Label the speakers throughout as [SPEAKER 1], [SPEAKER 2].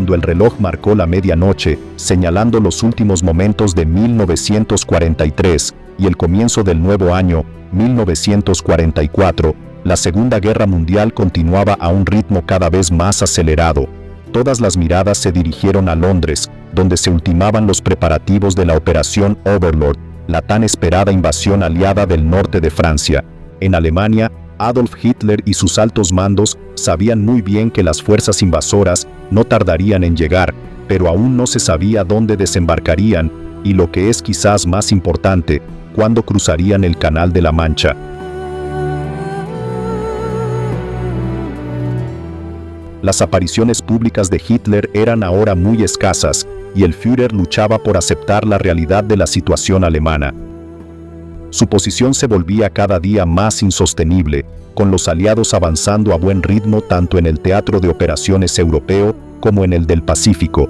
[SPEAKER 1] cuando el reloj marcó la medianoche, señalando los últimos momentos de 1943 y el comienzo del nuevo año, 1944, la Segunda Guerra Mundial continuaba a un ritmo cada vez más acelerado. Todas las miradas se dirigieron a Londres, donde se ultimaban los preparativos de la Operación Overlord, la tan esperada invasión aliada del norte de Francia. En Alemania, Adolf Hitler y sus altos mandos sabían muy bien que las fuerzas invasoras no tardarían en llegar, pero aún no se sabía dónde desembarcarían y, lo que es quizás más importante, cuándo cruzarían el Canal de la Mancha. Las apariciones públicas de Hitler eran ahora muy escasas, y el Führer luchaba por aceptar la realidad de la situación alemana. Su posición se volvía cada día más insostenible, con los aliados avanzando a buen ritmo tanto en el teatro de operaciones europeo como en el del Pacífico.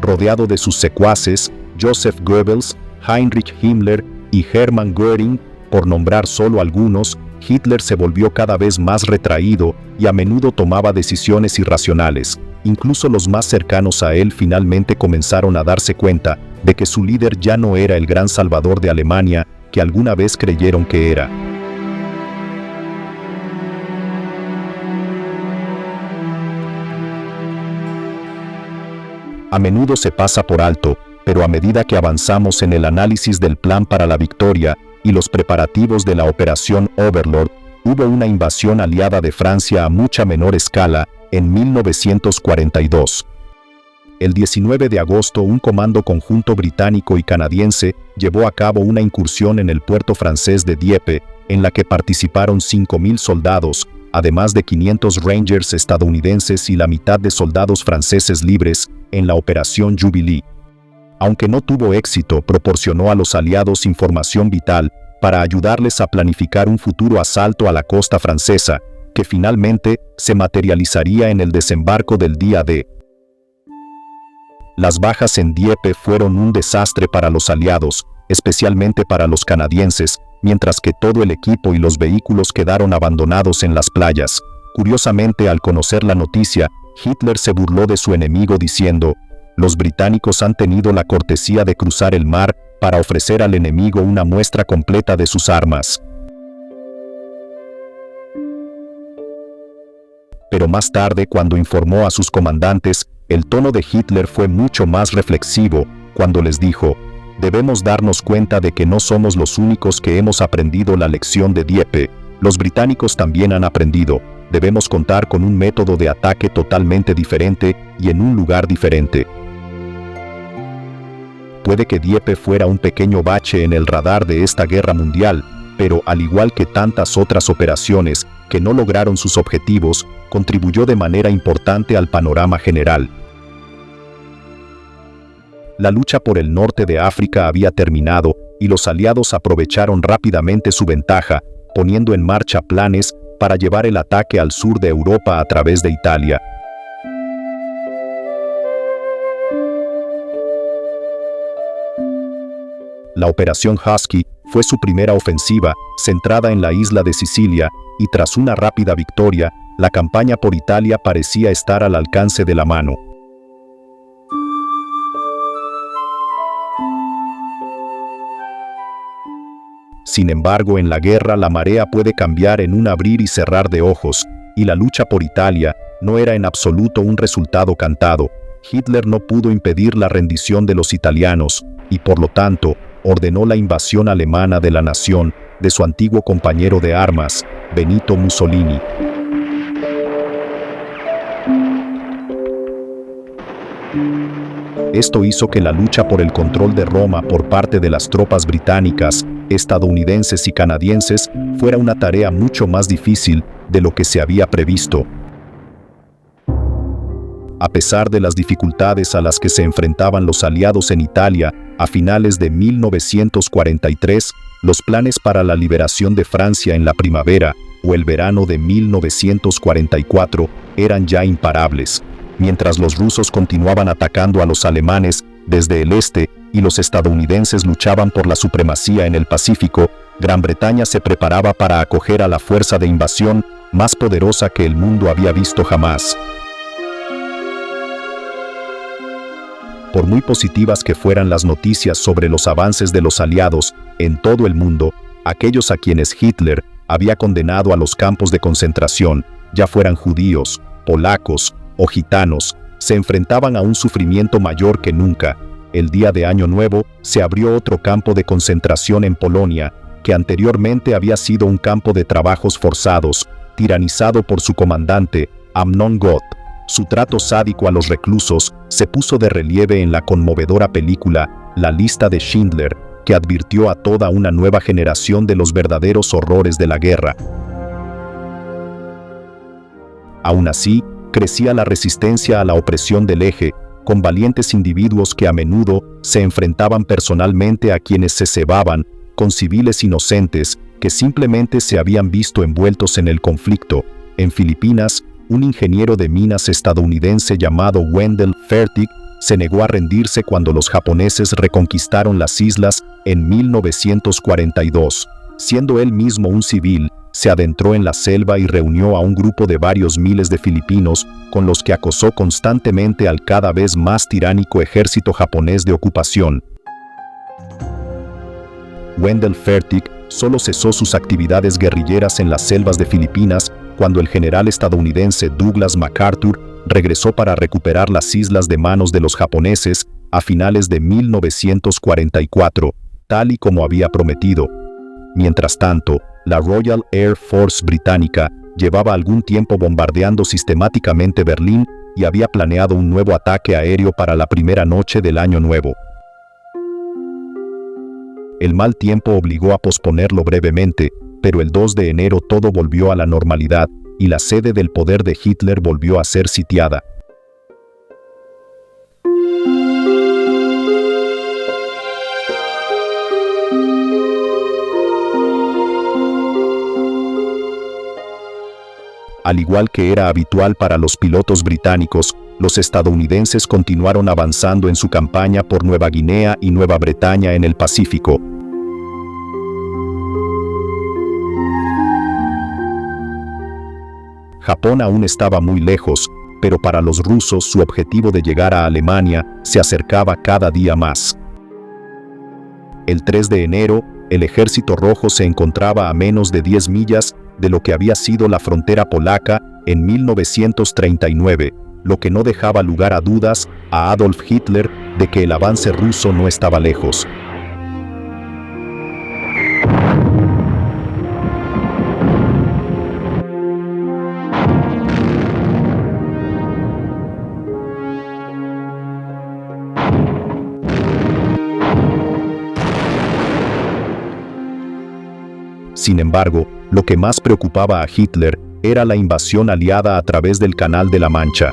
[SPEAKER 1] Rodeado de sus secuaces, Joseph Goebbels, Heinrich Himmler y Hermann Göring, por nombrar solo algunos, Hitler se volvió cada vez más retraído y a menudo tomaba decisiones irracionales. Incluso los más cercanos a él finalmente comenzaron a darse cuenta de que su líder ya no era el gran salvador de Alemania que alguna vez creyeron que era. A menudo se pasa por alto, pero a medida que avanzamos en el análisis del plan para la victoria y los preparativos de la Operación Overlord, hubo una invasión aliada de Francia a mucha menor escala en 1942. El 19 de agosto, un comando conjunto británico y canadiense llevó a cabo una incursión en el puerto francés de Dieppe, en la que participaron 5.000 soldados, además de 500 Rangers estadounidenses y la mitad de soldados franceses libres, en la Operación Jubilee. Aunque no tuvo éxito, proporcionó a los aliados información vital para ayudarles a planificar un futuro asalto a la costa francesa, que finalmente se materializaría en el desembarco del día D. Las bajas en Dieppe fueron un desastre para los aliados, especialmente para los canadienses, mientras que todo el equipo y los vehículos quedaron abandonados en las playas. Curiosamente, al conocer la noticia, Hitler se burló de su enemigo diciendo: "Los británicos han tenido la cortesía de cruzar el mar para ofrecer al enemigo una muestra completa de sus armas". Pero más tarde, cuando informó a sus comandantes, el tono de Hitler fue mucho más reflexivo, cuando les dijo: "Debemos darnos cuenta de que no somos los únicos que hemos aprendido la lección de Dieppe. Los británicos también han aprendido. Debemos contar con un método de ataque totalmente diferente y en un lugar diferente". Puede que Dieppe fuera un pequeño bache en el radar de esta guerra mundial, pero al igual que tantas otras operaciones que no lograron sus objetivos, contribuyó de manera importante al panorama general. La lucha por el norte de África había terminado y los aliados aprovecharon rápidamente su ventaja, poniendo en marcha planes para llevar el ataque al sur de Europa a través de Italia. La Operación Husky fue su primera ofensiva, centrada en la isla de Sicilia, y tras una rápida victoria, la campaña por Italia parecía estar al alcance de la mano. Sin embargo, en la guerra la marea puede cambiar en un abrir y cerrar de ojos, y la lucha por Italia no era en absoluto un resultado cantado. Hitler no pudo impedir la rendición de los italianos, y por lo tanto, ordenó la invasión alemana de la nación de su antiguo compañero de armas, Benito Mussolini. Esto hizo que la lucha por el control de Roma por parte de las tropas británicas, estadounidenses y canadienses fuera una tarea mucho más difícil de lo que se había previsto. A pesar de las dificultades a las que se enfrentaban los aliados en Italia, a finales de 1943, los planes para la liberación de Francia en la primavera o el verano de 1944 eran ya imparables. Mientras los rusos continuaban atacando a los alemanes desde el este y los estadounidenses luchaban por la supremacía en el Pacífico, Gran Bretaña se preparaba para acoger a la fuerza de invasión más poderosa que el mundo había visto jamás. Por muy positivas que fueran las noticias sobre los avances de los aliados en todo el mundo, aquellos a quienes Hitler había condenado a los campos de concentración, ya fueran judíos, polacos o gitanos, se enfrentaban a un sufrimiento mayor que nunca. El día de Año Nuevo se abrió otro campo de concentración en Polonia, que anteriormente había sido un campo de trabajos forzados, tiranizado por su comandante, Amnon Goth. Su trato sádico a los reclusos se puso de relieve en la conmovedora película La lista de Schindler, que advirtió a toda una nueva generación de los verdaderos horrores de la guerra. Aún así, crecía la resistencia a la opresión del Eje, con valientes individuos que a menudo se enfrentaban personalmente a quienes se cebaban con civiles inocentes que simplemente se habían visto envueltos en el conflicto. En Filipinas, un ingeniero de minas estadounidense llamado Wendell Fertig se negó a rendirse cuando los japoneses reconquistaron las islas en 1942. Siendo él mismo un civil, se adentró en la selva y reunió a un grupo de varios miles de filipinos con los que acosó constantemente al cada vez más tiránico ejército japonés de ocupación. Wendell Fertig solo cesó sus actividades guerrilleras en las selvas de Filipinas cuando el general estadounidense Douglas MacArthur regresó para recuperar las islas de manos de los japoneses a finales de 1944, tal y como había prometido. Mientras tanto, la Royal Air Force británica llevaba algún tiempo bombardeando sistemáticamente Berlín y había planeado un nuevo ataque aéreo para la primera noche del Año Nuevo. El mal tiempo obligó a posponerlo brevemente, pero el 2 de enero todo volvió a la normalidad y la sede del poder de Hitler volvió a ser sitiada. Al igual que era habitual para los pilotos británicos, los estadounidenses continuaron avanzando en su campaña por Nueva Guinea y Nueva Bretaña en el Pacífico. Japón aún estaba muy lejos, pero para los rusos su objetivo de llegar a Alemania se acercaba cada día más. El 3 de enero, el Ejército Rojo se encontraba a menos de 10 millas de lo que había sido la frontera polaca en 1939, lo que no dejaba lugar a dudas a Adolf Hitler de que el avance ruso no estaba lejos. Sin embargo, lo que más preocupaba a Hitler era la invasión aliada a través del Canal de la Mancha.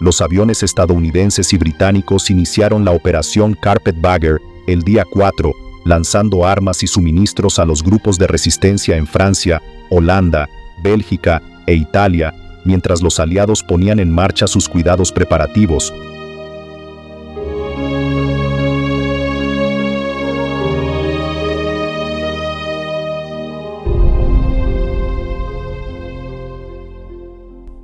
[SPEAKER 1] Los aviones estadounidenses y británicos iniciaron la operación Carpetbagger el día 4, lanzando armas y suministros a los grupos de resistencia en Francia, Holanda, Bélgica e Italia, mientras los aliados ponían en marcha sus cuidados preparativos.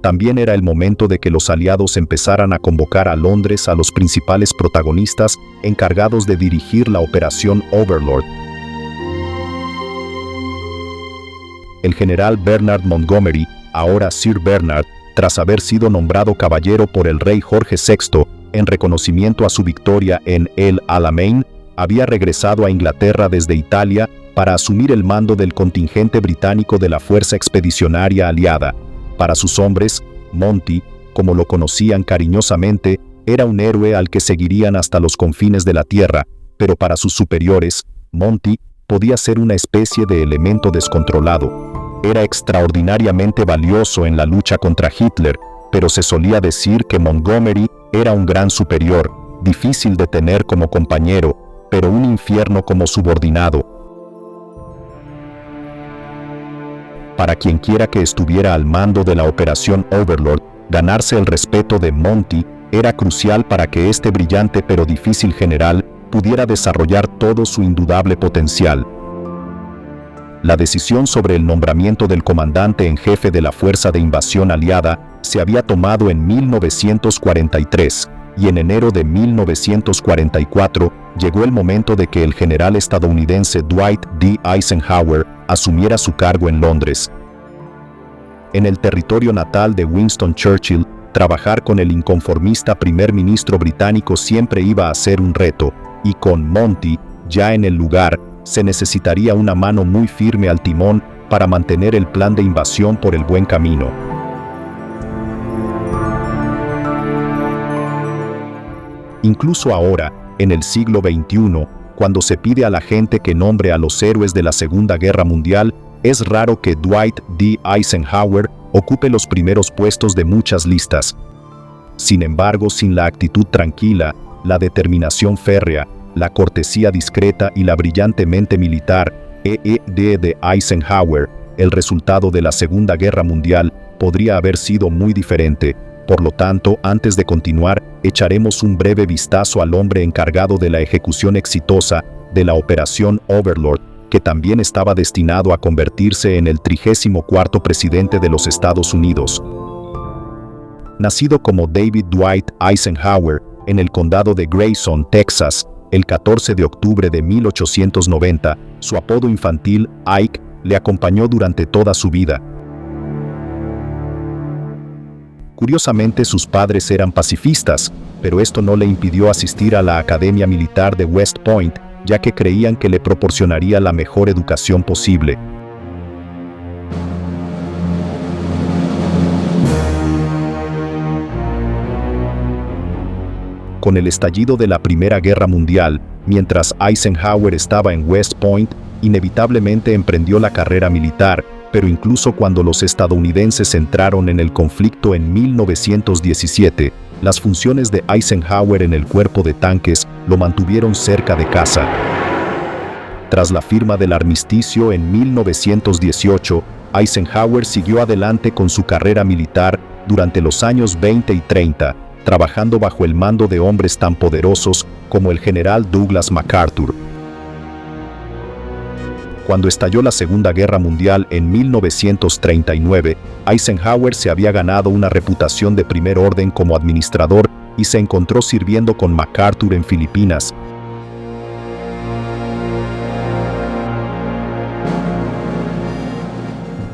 [SPEAKER 1] También era el momento de que los aliados empezaran a convocar a Londres a los principales protagonistas encargados de dirigir la operación Overlord. El general Bernard Montgomery, ahora Sir Bernard, tras haber sido nombrado caballero por el rey Jorge VI en reconocimiento a su victoria en El Alamein, había regresado a Inglaterra desde Italia para asumir el mando del contingente británico de la Fuerza Expedicionaria Aliada. Para sus hombres, Monty, como lo conocían cariñosamente, era un héroe al que seguirían hasta los confines de la tierra, pero para sus superiores, Monty podía ser una especie de elemento descontrolado. Era extraordinariamente valioso en la lucha contra Hitler, pero se solía decir que Montgomery era un gran superior, difícil de tener como compañero, pero un infierno como subordinado. Para quienquiera que estuviera al mando de la operación Overlord, ganarse el respeto de Monty era crucial para que este brillante pero difícil general pudiera desarrollar todo su indudable potencial. La decisión sobre el nombramiento del comandante en jefe de la Fuerza de Invasión Aliada se había tomado en 1943, y en enero de 1944 llegó el momento de que el general estadounidense Dwight D. Eisenhower asumiera su cargo en Londres. En el territorio natal de Winston Churchill, trabajar con el inconformista primer ministro británico siempre iba a ser un reto, y con Monty ya en el lugar, se necesitaría una mano muy firme al timón para mantener el plan de invasión por el buen camino. Incluso ahora, en el siglo XXI, cuando se pide a la gente que nombre a los héroes de la Segunda Guerra Mundial, es raro que Dwight D. Eisenhower ocupe los primeros puestos de muchas listas. Sin embargo, sin la actitud tranquila, la determinación férrea, la cortesía discreta y la brillante mente militar de Eisenhower, el resultado de la Segunda Guerra Mundial podría haber sido muy diferente. Por lo tanto, antes de continuar, echaremos un breve vistazo al hombre encargado de la ejecución exitosa de la Operación Overlord, que también estaba destinado a convertirse en el 34º presidente de los Estados Unidos. Nacido como David Dwight Eisenhower en el condado de Grayson, Texas, el 14 de octubre de 1890, su apodo infantil, Ike, le acompañó durante toda su vida. Curiosamente, sus padres eran pacifistas, pero esto no le impidió asistir a la Academia Militar de West Point, ya que creían que le proporcionaría la mejor educación posible. Con el estallido de la Primera Guerra Mundial, mientras Eisenhower estaba en West Point, inevitablemente emprendió la carrera militar, pero incluso cuando los estadounidenses entraron en el conflicto en 1917, las funciones de Eisenhower en el cuerpo de tanques lo mantuvieron cerca de casa. Tras la firma del armisticio en 1918, Eisenhower siguió adelante con su carrera militar durante los años 20 y 30, trabajando bajo el mando de hombres tan poderosos como el general Douglas MacArthur. Cuando estalló la Segunda Guerra Mundial en 1939, Eisenhower se había ganado una reputación de primer orden como administrador y se encontró sirviendo con MacArthur en Filipinas.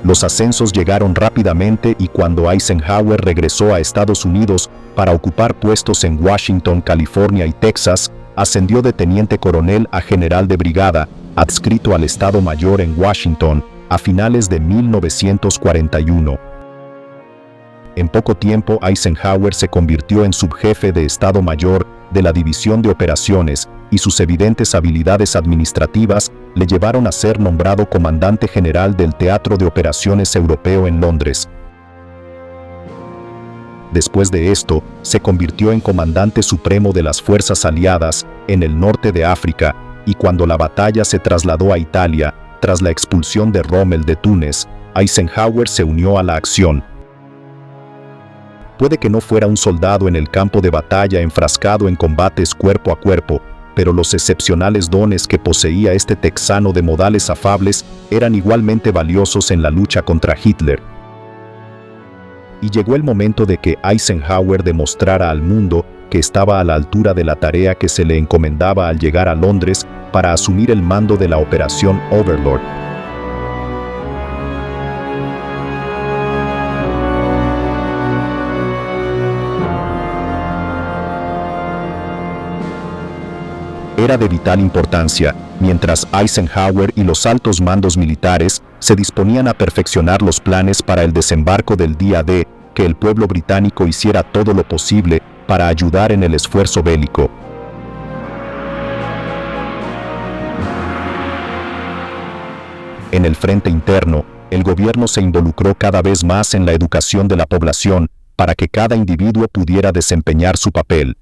[SPEAKER 1] Los ascensos llegaron rápidamente y cuando Eisenhower regresó a Estados Unidos para ocupar puestos en Washington, California y Texas, ascendió de teniente coronel a general de brigada, adscrito al Estado Mayor en Washington, a finales de 1941. En poco tiempo, Eisenhower se convirtió en subjefe de Estado Mayor de la División de Operaciones y sus evidentes habilidades administrativas le llevaron a ser nombrado comandante general del Teatro de Operaciones Europeo en Londres. Después de esto, se convirtió en comandante supremo de las fuerzas aliadas en el norte de África, y cuando la batalla se trasladó a Italia, tras la expulsión de Rommel de Túnez, Eisenhower se unió a la acción. Puede que no fuera un soldado en el campo de batalla enfrascado en combates cuerpo a cuerpo, pero los excepcionales dones que poseía este texano de modales afables eran igualmente valiosos en la lucha contra Hitler. Y llegó el momento de que Eisenhower demostrara al mundo que estaba a la altura de la tarea que se le encomendaba al llegar a Londres para asumir el mando de la Operación Overlord. Era de vital importancia, mientras Eisenhower y los altos mandos militares se disponían a perfeccionar los planes para el desembarco del día D, que el pueblo británico hiciera todo lo posible para ayudar en el esfuerzo bélico. En el frente interno, el gobierno se involucró cada vez más en la educación de la población para que cada individuo pudiera desempeñar su papel.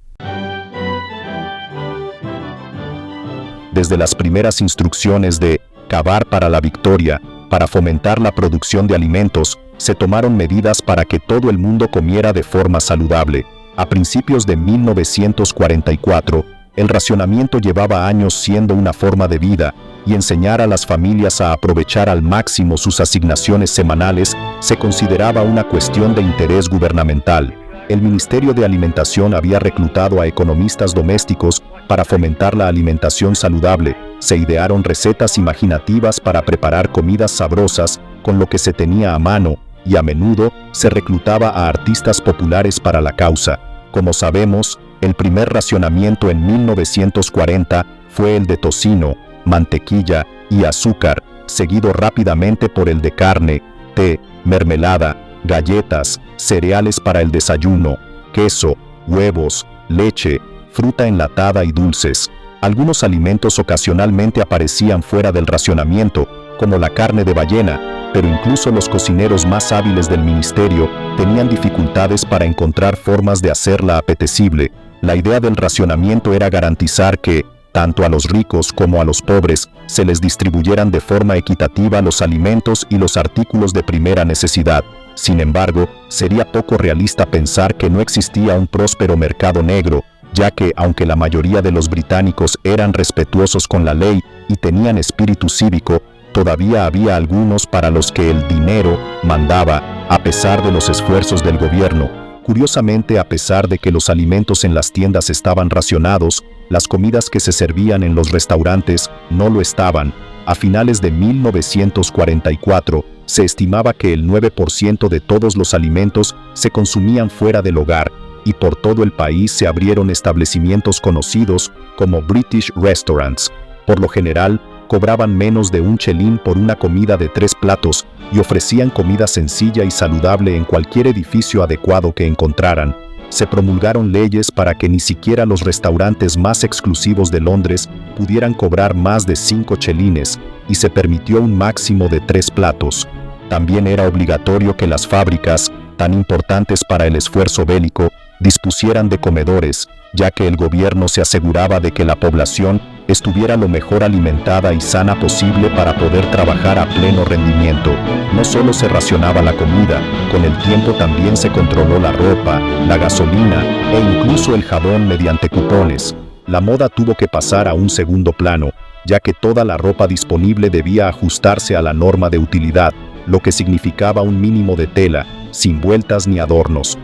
[SPEAKER 1] Desde las primeras instrucciones de cavar para la victoria, para fomentar la producción de alimentos, se tomaron medidas para que todo el mundo comiera de forma saludable. A principios de 1944, el racionamiento llevaba años siendo una forma de vida, y enseñar a las familias a aprovechar al máximo sus asignaciones semanales se consideraba una cuestión de interés gubernamental. El Ministerio de Alimentación había reclutado a economistas domésticos para fomentar la alimentación saludable. Se idearon recetas imaginativas para preparar comidas sabrosas con lo que se tenía a mano, y a menudo se reclutaba a artistas populares para la causa. Como sabemos, el primer racionamiento en 1940 fue el de tocino, mantequilla y azúcar, seguido rápidamente por el de carne, té, mermelada, galletas, cereales para el desayuno, queso, huevos, leche, fruta enlatada y dulces. Algunos alimentos ocasionalmente aparecían fuera del racionamiento, como la carne de ballena, pero incluso los cocineros más hábiles del ministerio tenían dificultades para encontrar formas de hacerla apetecible. La idea del racionamiento era garantizar que, tanto a los ricos como a los pobres, se les distribuyeran de forma equitativa los alimentos y los artículos de primera necesidad. Sin embargo, sería poco realista pensar que no existía un próspero mercado negro, ya que, aunque la mayoría de los británicos eran respetuosos con la ley y tenían espíritu cívico, todavía había algunos para los que el dinero mandaba, a pesar de los esfuerzos del gobierno. Curiosamente, a pesar de que los alimentos en las tiendas estaban racionados, las comidas que se servían en los restaurantes no lo estaban. A finales de 1944, se estimaba que el 9% de todos los alimentos se consumían fuera del hogar, y por todo el país se abrieron establecimientos conocidos como British Restaurants. Por lo general, cobraban menos de un chelín por una comida de 3 platos y ofrecían comida sencilla y saludable en cualquier edificio adecuado que encontraran. Se promulgaron leyes para que ni siquiera los restaurantes más exclusivos de Londres pudieran cobrar más de 5 chelines, y se permitió un máximo de 3 platos. También era obligatorio que las fábricas, tan importantes para el esfuerzo bélico, dispusieran de comedores, ya que el gobierno se aseguraba de que la población estuviera lo mejor alimentada y sana posible para poder trabajar a pleno rendimiento. No solo se racionaba la comida, con el tiempo también se controló la ropa, la gasolina e incluso el jabón mediante cupones. La moda tuvo que pasar a un segundo plano, ya que toda la ropa disponible debía ajustarse a la norma de utilidad, lo que significaba un mínimo de tela, sin vueltas ni adornos.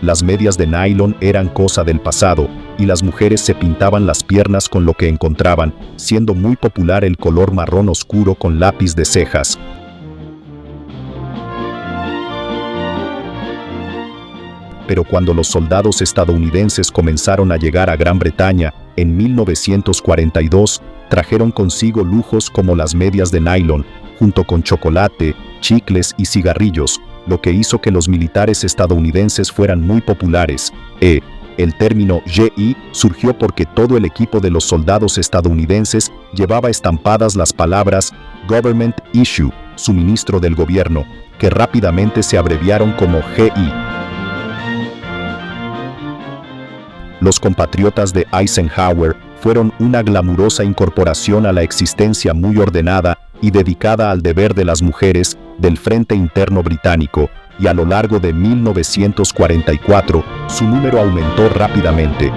[SPEAKER 1] Las medias de nylon eran cosa del pasado, y las mujeres se pintaban las piernas con lo que encontraban, siendo muy popular el color marrón oscuro con lápiz de cejas. Pero cuando los soldados estadounidenses comenzaron a llegar a Gran Bretaña, en 1942, trajeron consigo lujos como las medias de nylon, junto con chocolate, chicles y cigarrillos, lo que hizo que los militares estadounidenses fueran muy populares. El término GI surgió porque todo el equipo de los soldados estadounidenses llevaba estampadas las palabras Government Issue, suministro del gobierno, que rápidamente se abreviaron como GI. Los compatriotas de Eisenhower fueron una glamurosa incorporación a la existencia muy ordenada y dedicada al deber de las mujeres del Frente Interno Británico, y a lo largo de 1944 su número aumentó rápidamente.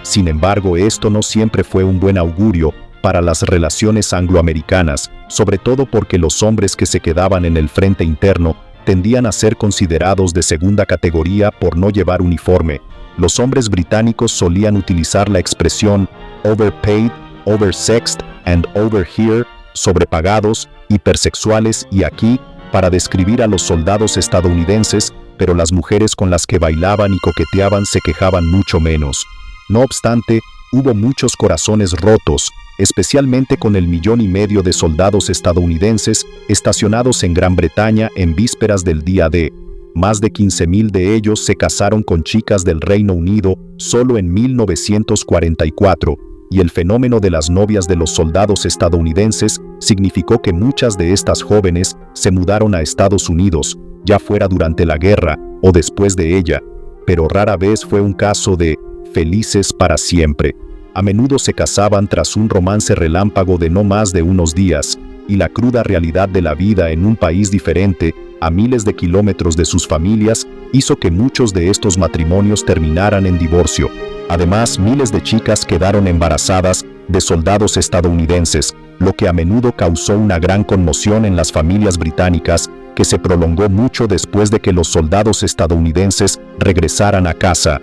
[SPEAKER 1] Sin embargo, esto no siempre fue un buen augurio para las relaciones angloamericanas, sobre todo porque los hombres que se quedaban en el frente interno tendían a ser considerados de segunda categoría por no llevar uniforme. Los hombres británicos solían utilizar la expresión overpaid, oversexed and overhere, sobrepagados, hipersexuales y aquí, para describir a los soldados estadounidenses, pero las mujeres con las que bailaban y coqueteaban se quejaban mucho menos. No obstante, hubo muchos corazones rotos, especialmente con el 1,5 millones de soldados estadounidenses estacionados en Gran Bretaña en vísperas del Día D. Más de 15,000 de ellos se casaron con chicas del Reino Unido solo en 1944, y el fenómeno de las novias de los soldados estadounidenses significó que muchas de estas jóvenes se mudaron a Estados Unidos, ya fuera durante la guerra o después de ella, pero rara vez fue un caso de felices para siempre. A menudo se casaban tras un romance relámpago de no más de unos días, y la cruda realidad de la vida en un país diferente, a miles de kilómetros de sus familias, hizo que muchos de estos matrimonios terminaran en divorcio. Además, miles de chicas quedaron embarazadas de soldados estadounidenses, lo que a menudo causó una gran conmoción en las familias británicas, que se prolongó mucho después de que los soldados estadounidenses regresaran a casa.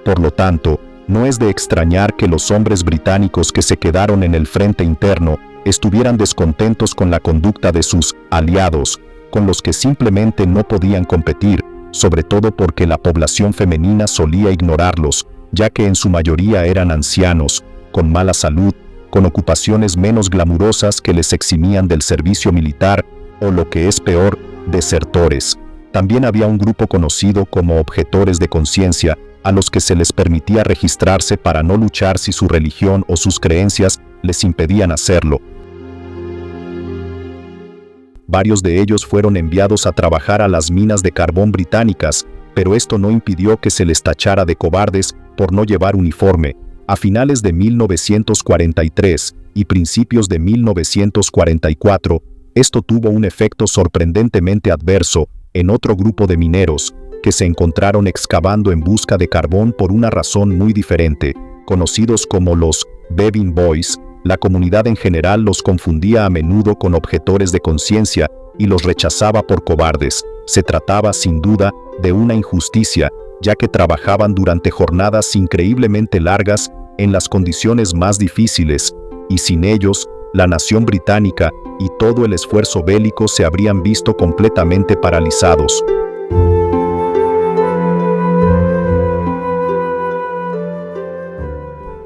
[SPEAKER 1] Por lo tanto, no es de extrañar que los hombres británicos que se quedaron en el frente interno estuvieran descontentos con la conducta de sus aliados, con los que simplemente no podían competir, sobre todo porque la población femenina solía ignorarlos, ya que en su mayoría eran ancianos, con mala salud, con ocupaciones menos glamurosas que les eximían del servicio militar, o lo que es peor, desertores. También había un grupo conocido como objetores de conciencia, a los que se les permitía registrarse para no luchar si su religión o sus creencias les impedían hacerlo. Varios de ellos fueron enviados a trabajar a las minas de carbón británicas, pero esto no impidió que se les tachara de cobardes por no llevar uniforme. A finales de 1943 y principios de 1944, esto tuvo un efecto sorprendentemente adverso en otro grupo de mineros, que se encontraron excavando en busca de carbón por una razón muy diferente, conocidos como los Bevin Boys. La comunidad en general los confundía a menudo con objetores de conciencia y los rechazaba por cobardes. Se trataba, sin duda, de una injusticia, ya que trabajaban durante jornadas increíblemente largas en las condiciones más difíciles, y sin ellos, la nación británica y todo el esfuerzo bélico se habrían visto completamente paralizados.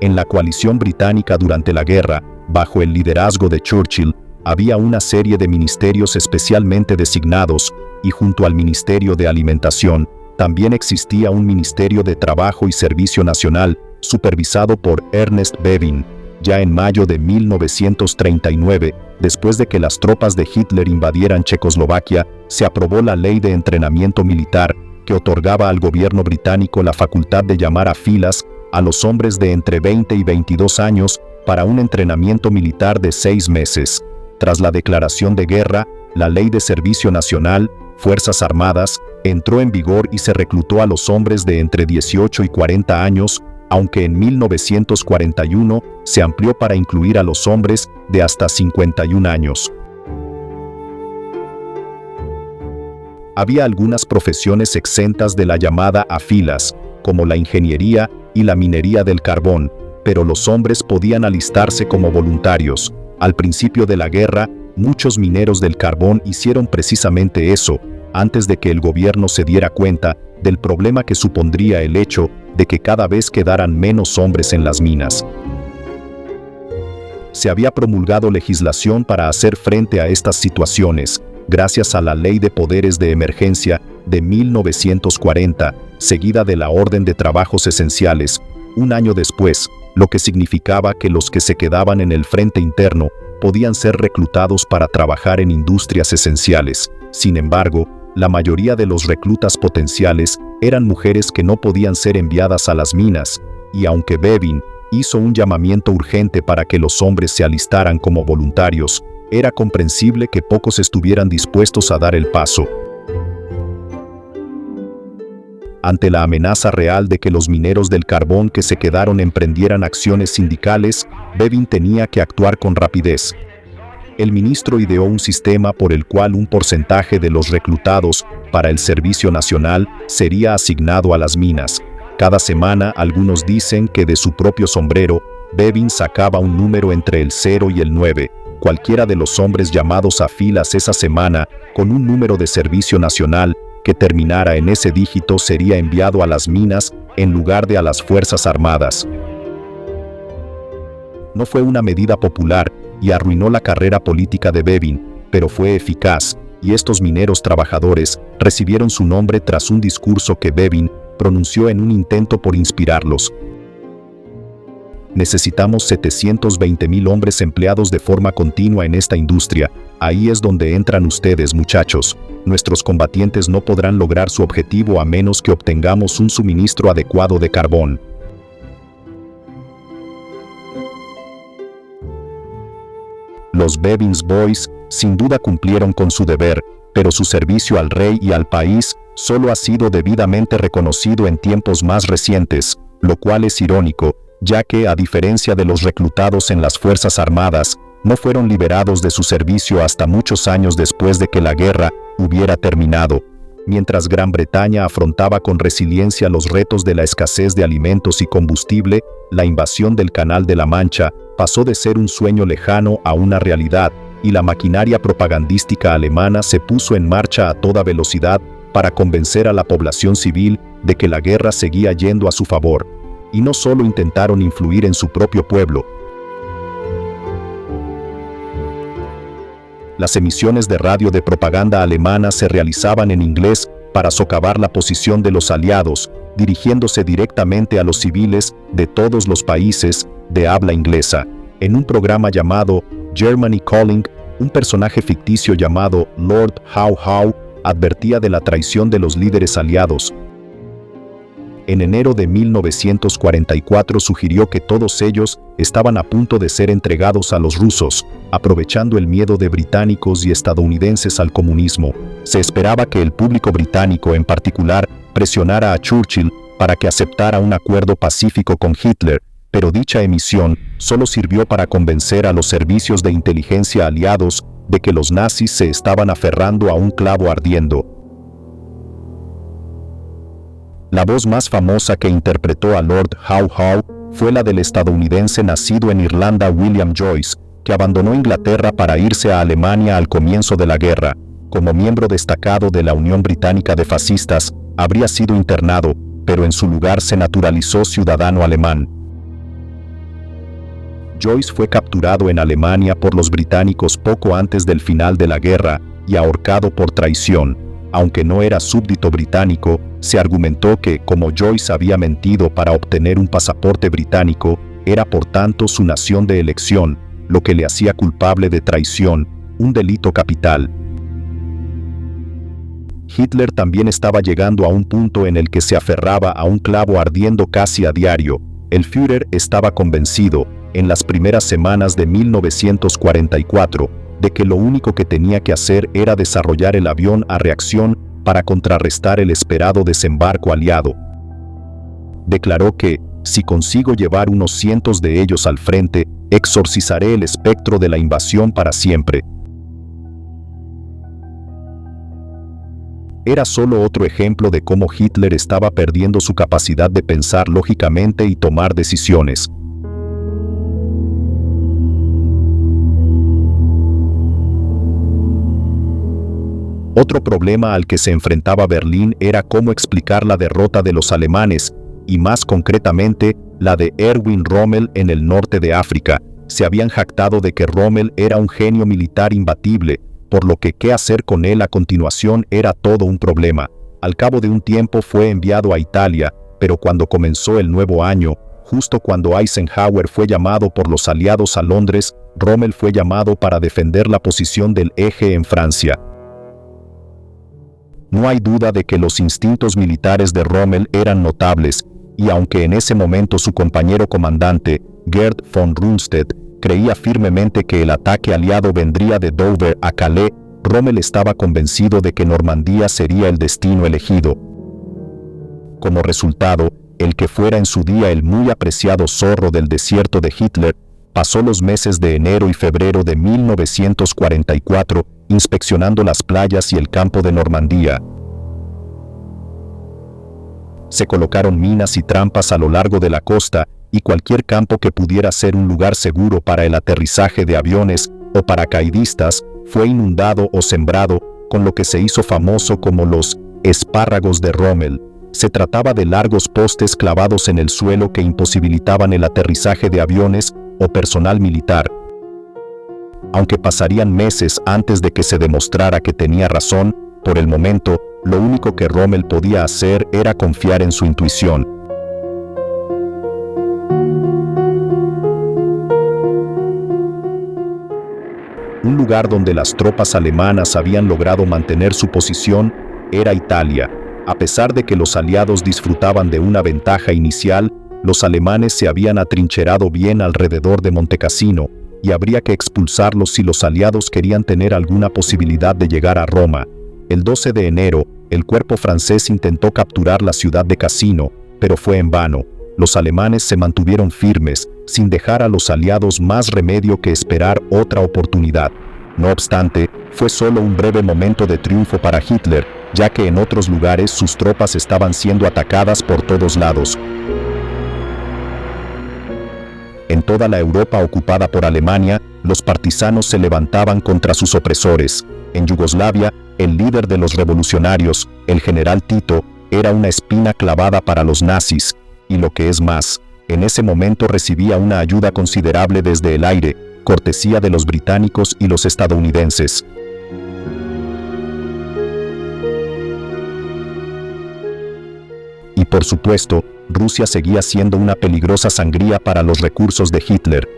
[SPEAKER 1] En la coalición británica durante la guerra, bajo el liderazgo de Churchill, había una serie de ministerios especialmente designados, y junto al Ministerio de Alimentación, también existía un Ministerio de Trabajo y Servicio Nacional, supervisado por Ernest Bevin. Ya en mayo de 1939, después de que las tropas de Hitler invadieran Checoslovaquia, se aprobó la Ley de Entrenamiento Militar, que otorgaba al gobierno británico la facultad de llamar a filas a los hombres de entre 20 y 22 años para un entrenamiento militar de 6 meses. Tras la declaración de guerra, la Ley de Servicio Nacional, Fuerzas Armadas, entró en vigor y se reclutó a los hombres de entre 18 y 40 años, aunque en 1941 se amplió para incluir a los hombres de hasta 51 años. Había algunas profesiones exentas de la llamada a filas, como la ingeniería y la minería del carbón, pero los hombres podían alistarse como voluntarios. Al principio de la guerra, muchos mineros del carbón hicieron precisamente eso, antes de que el gobierno se diera cuenta del problema que supondría el hecho de que cada vez quedaran menos hombres en las minas. Se había promulgado legislación para hacer frente a estas situaciones, gracias a la Ley de Poderes de Emergencia de 1940, seguida de la Orden de Trabajos Esenciales, un año después, lo que significaba que los que se quedaban en el frente interno podían ser reclutados para trabajar en industrias esenciales. Sin embargo, la mayoría de los reclutas potenciales eran mujeres que no podían ser enviadas a las minas, y aunque Bevin hizo un llamamiento urgente para que los hombres se alistaran como voluntarios, era comprensible que pocos estuvieran dispuestos a dar el paso. Ante la amenaza real de que los mineros del carbón que se quedaron emprendieran acciones sindicales, Bevin tenía que actuar con rapidez. El ministro ideó un sistema por el cual un porcentaje de los reclutados para el servicio nacional sería asignado a las minas. Cada semana, algunos dicen que de su propio sombrero, Bevin sacaba un número entre el 0 y el 9. Cualquiera de los hombres llamados a filas esa semana, con un número de servicio nacional que terminara en ese dígito, sería enviado a las minas en lugar de a las Fuerzas Armadas. No fue una medida popular y arruinó la carrera política de Bevin, pero fue eficaz, y estos mineros trabajadores recibieron su nombre tras un discurso que Bevin pronunció en un intento por inspirarlos. Necesitamos 720,000 hombres empleados de forma continua en esta industria. Ahí es donde entran ustedes, muchachos. Nuestros combatientes no podrán lograr su objetivo a menos que obtengamos un suministro adecuado de carbón. Los Bevins Boys sin duda cumplieron con su deber, pero su servicio al rey y al país solo ha sido debidamente reconocido en tiempos más recientes, lo cual es irónico, ya que, a diferencia de los reclutados en las Fuerzas Armadas, no fueron liberados de su servicio hasta muchos años después de que la guerra hubiera terminado. Mientras Gran Bretaña afrontaba con resiliencia los retos de la escasez de alimentos y combustible, la invasión del Canal de la Mancha pasó de ser un sueño lejano a una realidad, y la maquinaria propagandística alemana se puso en marcha a toda velocidad para convencer a la población civil de que la guerra seguía yendo a su favor. Y no solo intentaron influir en su propio pueblo. Las emisiones de radio de propaganda alemana se realizaban en inglés para socavar la posición de los aliados, dirigiéndose directamente a los civiles de todos los países de habla inglesa. En un programa llamado Germany Calling, un personaje ficticio llamado Lord Howe Howe advertía de la traición de los líderes aliados. En enero de 1944 sugirió que todos ellos estaban a punto de ser entregados a los rusos, aprovechando el miedo de británicos y estadounidenses al comunismo. Se esperaba que el público británico en particular presionara a Churchill para que aceptara un acuerdo pacífico con Hitler, pero dicha emisión solo sirvió para convencer a los servicios de inteligencia aliados de que los nazis se estaban aferrando a un clavo ardiendo. La voz más famosa que interpretó a Lord Howe Howe fue la del estadounidense nacido en Irlanda William Joyce, que abandonó Inglaterra para irse a Alemania al comienzo de la guerra. Como miembro destacado de la Unión Británica de Fascistas, habría sido internado, pero en su lugar se naturalizó ciudadano alemán. Joyce fue capturado en Alemania por los británicos poco antes del final de la guerra y ahorcado por traición. Aunque no era súbdito británico, se argumentó que, como Joyce había mentido para obtener un pasaporte británico, era por tanto su nación de elección, lo que le hacía culpable de traición, un delito capital. Hitler también estaba llegando a un punto en el que se aferraba a un clavo ardiendo casi a diario. El Führer estaba convencido, en las primeras semanas de 1944, de que lo único que tenía que hacer era desarrollar el avión a reacción para contrarrestar el esperado desembarco aliado. Declaró que, si consigo llevar unos cientos de ellos al frente, exorcizaré el espectro de la invasión para siempre. Era solo otro ejemplo de cómo Hitler estaba perdiendo su capacidad de pensar lógicamente y tomar decisiones. Otro problema al que se enfrentaba Berlín era cómo explicar la derrota de los alemanes, y más concretamente, la de Erwin Rommel en el norte de África. Se habían jactado de que Rommel era un genio militar imbatible, por lo que qué hacer con él a continuación era todo un problema. Al cabo de un tiempo fue enviado a Italia, pero cuando comenzó el nuevo año, justo cuando Eisenhower fue llamado por los aliados a Londres, Rommel fue llamado para defender la posición del eje en Francia. No hay duda de que los instintos militares de Rommel eran notables, y aunque en ese momento su compañero comandante, Gerd von Rundstedt, creía firmemente que el ataque aliado vendría de Dover a Calais, Rommel estaba convencido de que Normandía sería el destino elegido. Como resultado, el que fuera en su día el muy apreciado zorro del desierto de Hitler, pasó los meses de enero y febrero de 1944 inspeccionando las playas y el campo de Normandía. Se colocaron minas y trampas a lo largo de la costa, y cualquier campo que pudiera ser un lugar seguro para el aterrizaje de aviones o paracaidistas fue inundado o sembrado, con lo que se hizo famoso como los espárragos de Rommel. Se trataba de largos postes clavados en el suelo que imposibilitaban el aterrizaje de aviones o personal militar. Aunque pasarían meses antes de que se demostrara que tenía razón, por el momento, lo único que Rommel podía hacer era confiar en su intuición. Un lugar donde las tropas alemanas habían logrado mantener su posición era Italia. A pesar de que los aliados disfrutaban de una ventaja inicial, los alemanes se habían atrincherado bien alrededor de Montecassino, y habría que expulsarlos si los aliados querían tener alguna posibilidad de llegar a Roma. El 12 de enero, el cuerpo francés intentó capturar la ciudad de Cassino, pero fue en vano. Los alemanes se mantuvieron firmes, sin dejar a los aliados más remedio que esperar otra oportunidad. No obstante, fue solo un breve momento de triunfo para Hitler, ya que en otros lugares sus tropas estaban siendo atacadas por todos lados. En toda la Europa ocupada por Alemania, los partisanos se levantaban contra sus opresores. En Yugoslavia, el líder de los revolucionarios, el general Tito, era una espina clavada para los nazis, y lo que es más, en ese momento recibía una ayuda considerable desde el aire, cortesía de los británicos y los estadounidenses. Y por supuesto, Rusia seguía siendo una peligrosa sangría para los recursos de Hitler.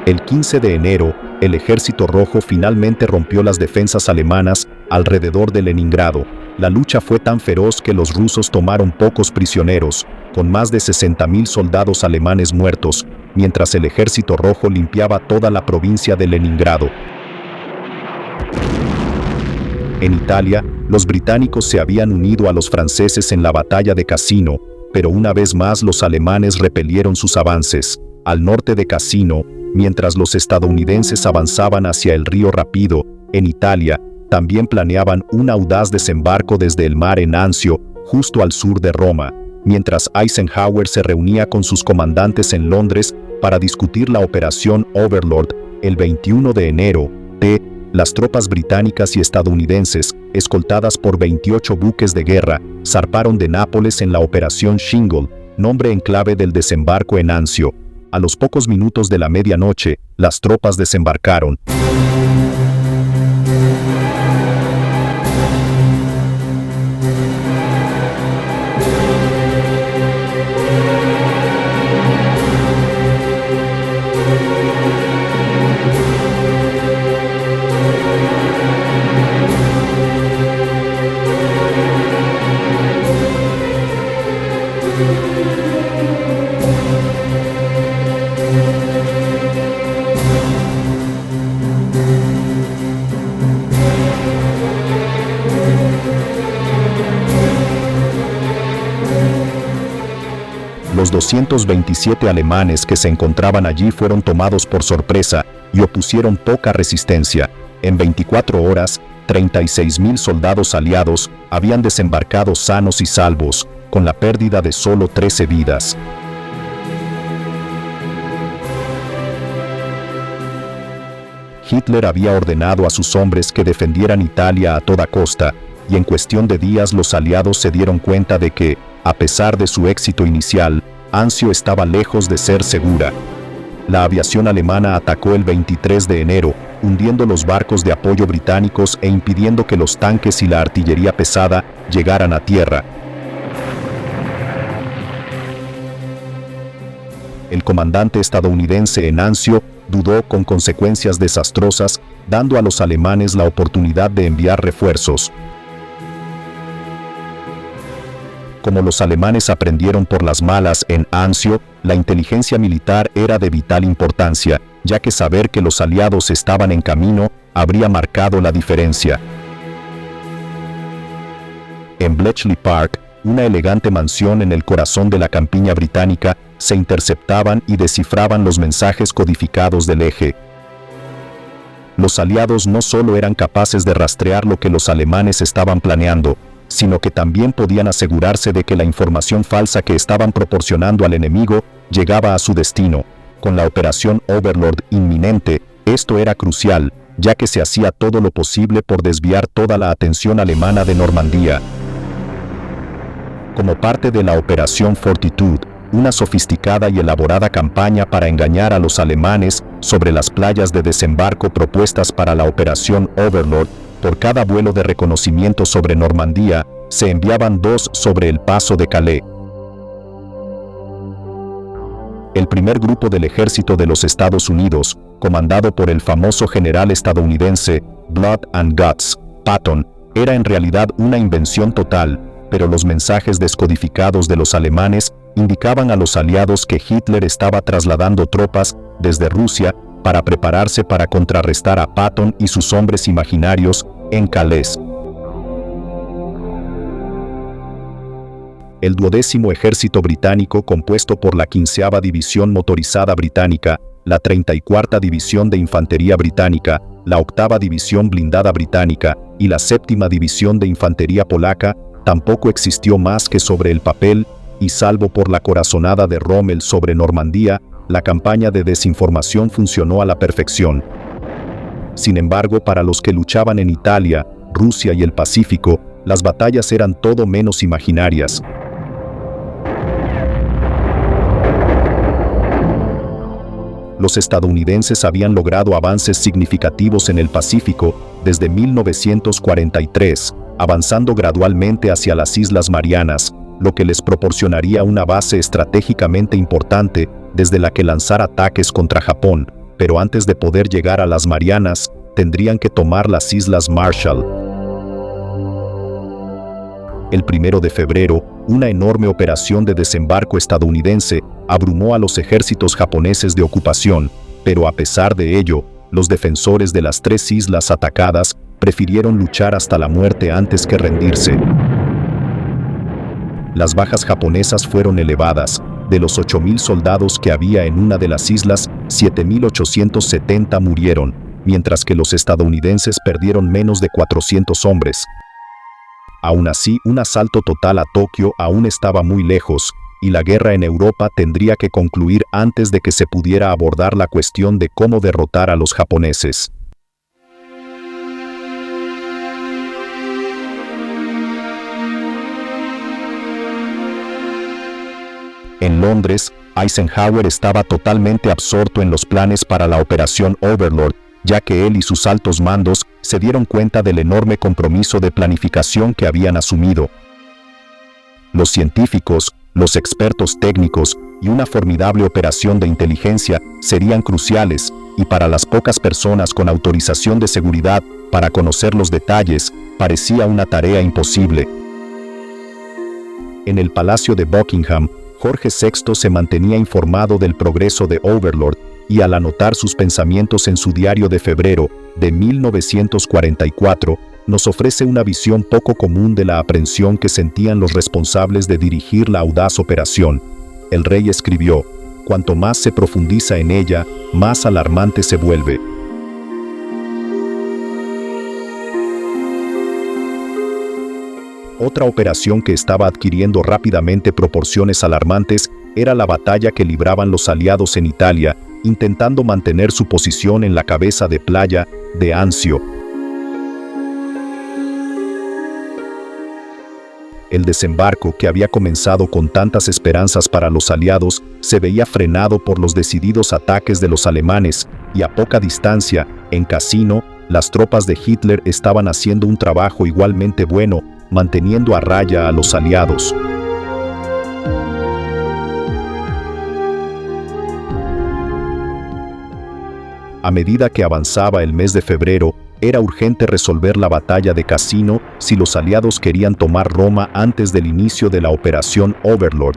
[SPEAKER 1] El 15 de enero, el Ejército Rojo finalmente rompió las defensas alemanas alrededor de Leningrado. La lucha fue tan feroz que los rusos tomaron pocos prisioneros, con más de 60.000 soldados alemanes muertos, mientras el Ejército Rojo limpiaba toda la provincia de Leningrado. En Italia, los británicos se habían unido a los franceses en la batalla de Cassino, pero una vez más los alemanes repelieron sus avances. Al norte de Cassino, mientras los estadounidenses avanzaban hacia el río Rapido, en Italia, también planeaban un audaz desembarco desde el mar en Anzio, justo al sur de Roma, mientras Eisenhower se reunía con sus comandantes en Londres para discutir la operación Overlord. El 21 de enero, las tropas británicas y estadounidenses, escoltadas por 28 buques de guerra, zarparon de Nápoles en la operación Shingle, nombre en clave del desembarco en Anzio. A los pocos minutos de la medianoche, las tropas desembarcaron. Los 227 alemanes que se encontraban allí fueron tomados por sorpresa y opusieron poca resistencia. En 24 horas, 36.000 soldados aliados habían desembarcado sanos y salvos, con la pérdida de solo 13 vidas. Hitler había ordenado a sus hombres que defendieran Italia a toda costa, y en cuestión de días los aliados se dieron cuenta de que, a pesar de su éxito inicial, Anzio estaba lejos de ser segura. La aviación alemana atacó el 23 de enero, hundiendo los barcos de apoyo británicos e impidiendo que los tanques y la artillería pesada llegaran a tierra. El comandante estadounidense en Anzio dudó con consecuencias desastrosas, dando a los alemanes la oportunidad de enviar refuerzos. Como los alemanes aprendieron por las malas en Anzio, la inteligencia militar era de vital importancia, ya que saber que los aliados estaban en camino habría marcado la diferencia. En Bletchley Park, una elegante mansión en el corazón de la campiña británica, se interceptaban y descifraban los mensajes codificados del Eje. Los aliados no solo eran capaces de rastrear lo que los alemanes estaban planeando, sino que también podían asegurarse de que la información falsa que estaban proporcionando al enemigo llegaba a su destino. Con la operación Overlord inminente, esto era crucial, ya que se hacía todo lo posible por desviar toda la atención alemana de Normandía. Como parte de la operación Fortitude, una sofisticada y elaborada campaña para engañar a los alemanes sobre las playas de desembarco propuestas para la operación Overlord, por cada vuelo de reconocimiento sobre Normandía, se enviaban 2 sobre el paso de Calais. El primer grupo del ejército de los Estados Unidos, comandado por el famoso general estadounidense Blood and Guts, Patton, era en realidad una invención total, pero los mensajes descodificados de los alemanes indicaban a los aliados que Hitler estaba trasladando tropas desde Rusia para prepararse para contrarrestar a Patton y sus hombres imaginarios en Calais. El 12º Ejército Británico, compuesto por la 15ª División Motorizada Británica, la 34ª División de Infantería Británica, la 8ª División Blindada Británica y la 7ª División de Infantería Polaca, tampoco existió más que sobre el papel, y salvo por la corazonada de Rommel sobre Normandía, la campaña de desinformación funcionó a la perfección. Sin embargo, para los que luchaban en Italia, Rusia y el Pacífico, las batallas eran todo menos imaginarias. Los estadounidenses habían logrado avances significativos en el Pacífico desde 1943, avanzando gradualmente hacia las Islas Marianas, lo que les proporcionaría una base estratégicamente importante desde la que lanzar ataques contra Japón, pero antes de poder llegar a las Marianas, tendrían que tomar las Islas Marshall. El 1 de febrero, una enorme operación de desembarco estadounidense abrumó a los ejércitos japoneses de ocupación, pero a pesar de ello, los defensores de las 3 islas atacadas prefirieron luchar hasta la muerte antes que rendirse. Las bajas japonesas fueron elevadas. De los 8.000 soldados que había en una de las islas, 7.870 murieron, mientras que los estadounidenses perdieron menos de 400 hombres. Aún así, un asalto total a Tokio aún estaba muy lejos, y la guerra en Europa tendría que concluir antes de que se pudiera abordar la cuestión de cómo derrotar a los japoneses. En Londres, Eisenhower estaba totalmente absorto en los planes para la Operación Overlord, ya que él y sus altos mandos se dieron cuenta del enorme compromiso de planificación que habían asumido. Los científicos, los expertos técnicos y una formidable operación de inteligencia serían cruciales, y para las pocas personas con autorización de seguridad para conocer los detalles, parecía una tarea imposible. En el Palacio de Buckingham, Jorge VI se mantenía informado del progreso de Overlord, y al anotar sus pensamientos en su diario de febrero de 1944, nos ofrece una visión poco común de la aprensión que sentían los responsables de dirigir la audaz operación. El rey escribió: «Cuanto más se profundiza en ella, más alarmante se vuelve». Otra operación que estaba adquiriendo rápidamente proporciones alarmantes era la batalla que libraban los aliados en Italia, intentando mantener su posición en la cabeza de playa de Anzio. El desembarco, que había comenzado con tantas esperanzas para los aliados, se veía frenado por los decididos ataques de los alemanes, y a poca distancia, en Cassino, las tropas de Hitler estaban haciendo un trabajo igualmente bueno, manteniendo a raya a los aliados. A medida que avanzaba el mes de febrero, era urgente resolver la batalla de Cassino si los aliados querían tomar Roma antes del inicio de la Operación Overlord.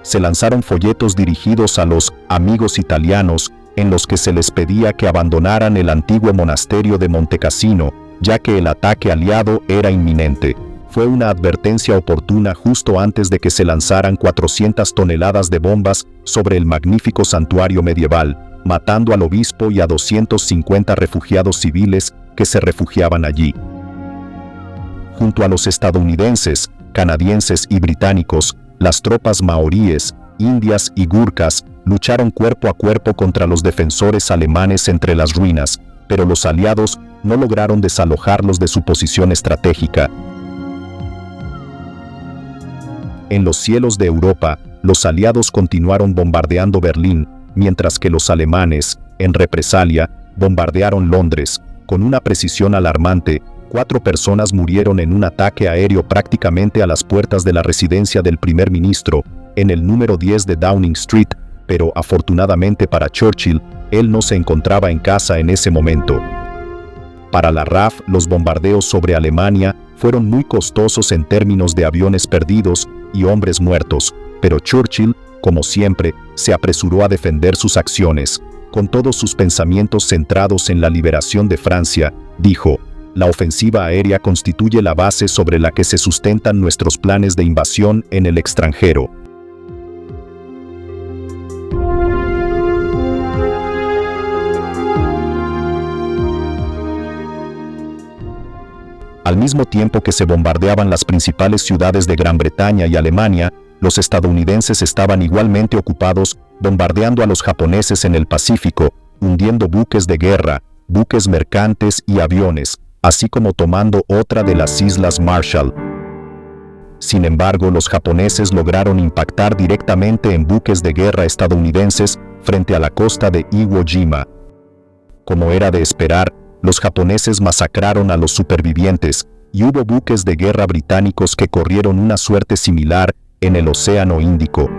[SPEAKER 1] Se lanzaron folletos dirigidos a los amigos italianos, en los que se les pedía que abandonaran el antiguo monasterio de Montecassino, ya que el ataque aliado era inminente. Fue una advertencia oportuna justo antes de que se lanzaran 400 toneladas de bombas sobre el magnífico santuario medieval, matando al obispo y a 250 refugiados civiles que se refugiaban allí. Junto a los estadounidenses, canadienses y británicos, las tropas maoríes, indias y gurkas lucharon cuerpo a cuerpo contra los defensores alemanes entre las ruinas, pero los aliados no lograron desalojarlos de su posición estratégica. En los cielos de Europa, los aliados continuaron bombardeando Berlín, mientras que los alemanes, en represalia, bombardearon Londres. Con una precisión alarmante, 4 personas murieron en un ataque aéreo prácticamente a las puertas de la residencia del primer ministro, en el número 10 de Downing Street, pero afortunadamente para Churchill, él no se encontraba en casa en ese momento. Para la RAF, los bombardeos sobre Alemania fueron muy costosos en términos de aviones perdidos y hombres muertos, pero Churchill, como siempre, se apresuró a defender sus acciones. Con todos sus pensamientos centrados en la liberación de Francia, dijo: "La ofensiva aérea constituye la base sobre la que se sustentan nuestros planes de invasión en el extranjero". Al mismo tiempo que se bombardeaban las principales ciudades de Gran Bretaña y Alemania, los estadounidenses estaban igualmente ocupados bombardeando a los japoneses en el Pacífico, hundiendo buques de guerra, buques mercantes y aviones, así como tomando otra de las Islas Marshall. Sin embargo, los japoneses lograron impactar directamente en buques de guerra estadounidenses frente a la costa de Iwo Jima. Como era de esperar, los japoneses masacraron a los supervivientes, y hubo buques de guerra británicos que corrieron una suerte similar en el Océano Índico.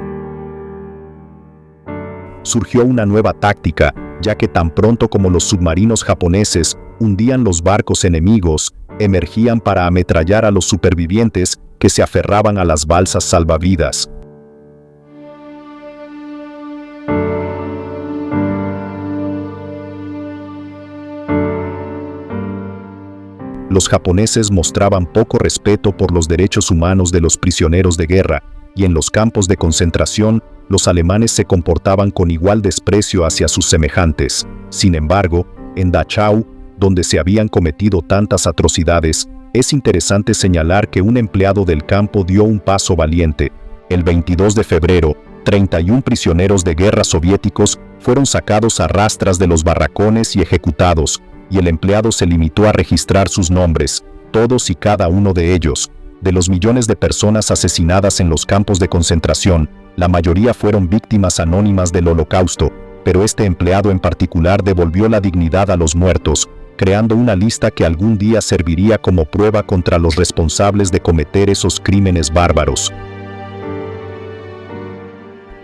[SPEAKER 1] Surgió una nueva táctica, ya que tan pronto como los submarinos japoneses hundían los barcos enemigos, emergían para ametrallar a los supervivientes que se aferraban a las balsas salvavidas. Los japoneses mostraban poco respeto por los derechos humanos de los prisioneros de guerra, y en los campos de concentración, los alemanes se comportaban con igual desprecio hacia sus semejantes. Sin embargo, en Dachau, donde se habían cometido tantas atrocidades, es interesante señalar que un empleado del campo dio un paso valiente. El 22 de febrero, 31 prisioneros de guerra soviéticos fueron sacados a rastras de los barracones y ejecutados, y el empleado se limitó a registrar sus nombres, todos y cada uno de ellos. De los millones de personas asesinadas en los campos de concentración, la mayoría fueron víctimas anónimas del Holocausto, pero este empleado en particular devolvió la dignidad a los muertos, creando una lista que algún día serviría como prueba contra los responsables de cometer esos crímenes bárbaros.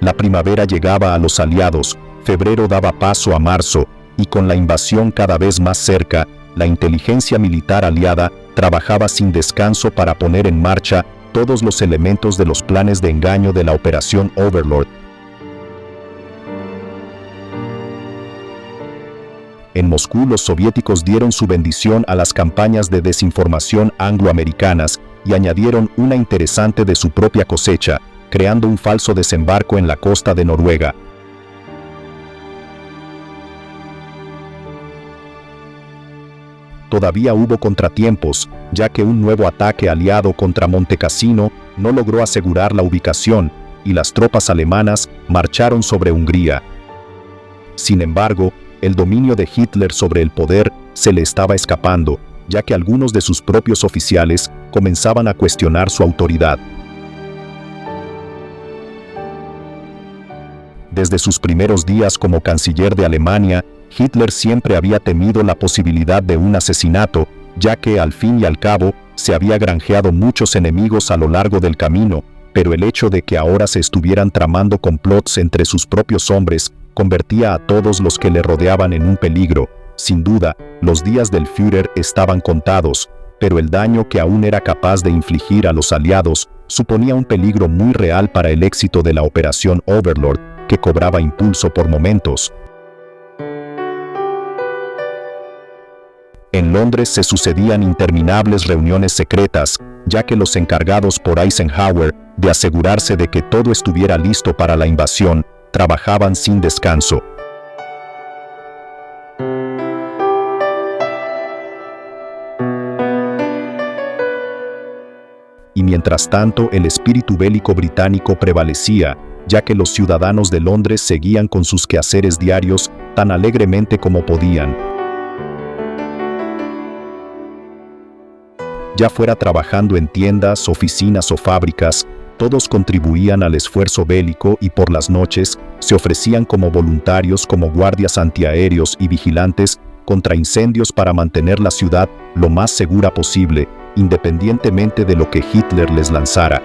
[SPEAKER 1] La primavera llegaba a los aliados, febrero daba paso a marzo, y con la invasión cada vez más cerca, la inteligencia militar aliada trabajaba sin descanso para poner en marcha todos los elementos de los planes de engaño de la Operación Overlord. En Moscú, los soviéticos dieron su bendición a las campañas de desinformación angloamericanas y añadieron una interesante de su propia cosecha, creando un falso desembarco en la costa de Noruega. Todavía hubo contratiempos, ya que un nuevo ataque aliado contra Montecassino no logró asegurar la ubicación, y las tropas alemanas marcharon sobre Hungría. Sin embargo, el dominio de Hitler sobre el poder se le estaba escapando, ya que algunos de sus propios oficiales comenzaban a cuestionar su autoridad. Desde sus primeros días como canciller de Alemania, Hitler siempre había temido la posibilidad de un asesinato, ya que al fin y al cabo se había granjeado muchos enemigos a lo largo del camino, pero el hecho de que ahora se estuvieran tramando complots entre sus propios hombres convertía a todos los que le rodeaban en un peligro. Sin duda, los días del Führer estaban contados, pero el daño que aún era capaz de infligir a los aliados suponía un peligro muy real para el éxito de la Operación Overlord, que cobraba impulso por momentos. En Londres se sucedían interminables reuniones secretas, ya que los encargados por Eisenhower de asegurarse de que todo estuviera listo para la invasión, trabajaban sin descanso. Y mientras tanto, el espíritu bélico británico prevalecía, ya que los ciudadanos de Londres seguían con sus quehaceres diarios tan alegremente como podían. Ya fuera trabajando en tiendas, oficinas o fábricas, todos contribuían al esfuerzo bélico y por las noches se ofrecían como voluntarios como guardias antiaéreos y vigilantes contra incendios para mantener la ciudad lo más segura posible, independientemente de lo que Hitler les lanzara.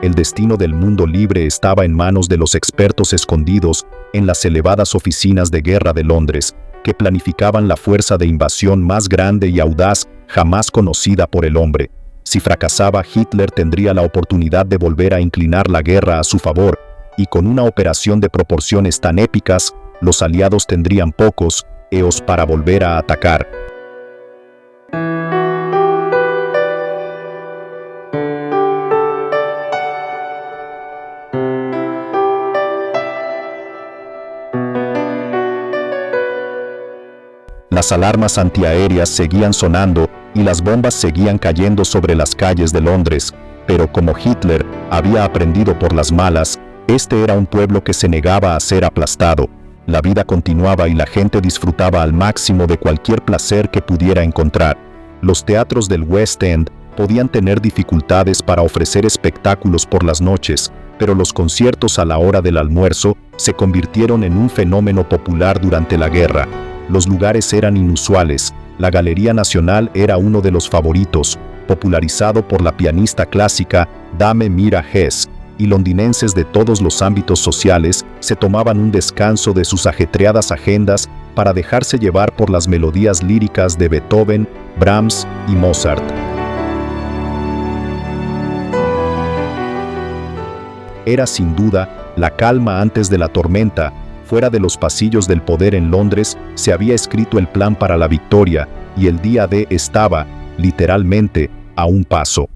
[SPEAKER 1] El destino del mundo libre estaba en manos de los expertos escondidos en las elevadas oficinas de guerra de Londres, que planificaban la fuerza de invasión más grande y audaz jamás conocida por el hombre. Si fracasaba, Hitler tendría la oportunidad de volver a inclinar la guerra a su favor, y con una operación de proporciones tan épicas, los aliados tendrían pocos eos para volver a atacar. Las alarmas antiaéreas seguían sonando y las bombas seguían cayendo sobre las calles de Londres, pero como Hitler había aprendido por las malas, este era un pueblo que se negaba a ser aplastado. La vida continuaba y la gente disfrutaba al máximo de cualquier placer que pudiera encontrar. Los teatros del West End podían tener dificultades para ofrecer espectáculos por las noches, pero los conciertos a la hora del almuerzo se convirtieron en un fenómeno popular durante la guerra. Los lugares eran inusuales. La Galería Nacional era uno de los favoritos, popularizado por la pianista clásica Dame Mira Hess, y londinenses de todos los ámbitos sociales se tomaban un descanso de sus ajetreadas agendas para dejarse llevar por las melodías líricas de Beethoven, Brahms y Mozart. Era sin duda la calma antes de la tormenta. Fuera de los pasillos del poder en Londres se había escrito el plan para la victoria, y el día D estaba, literalmente, a un paso.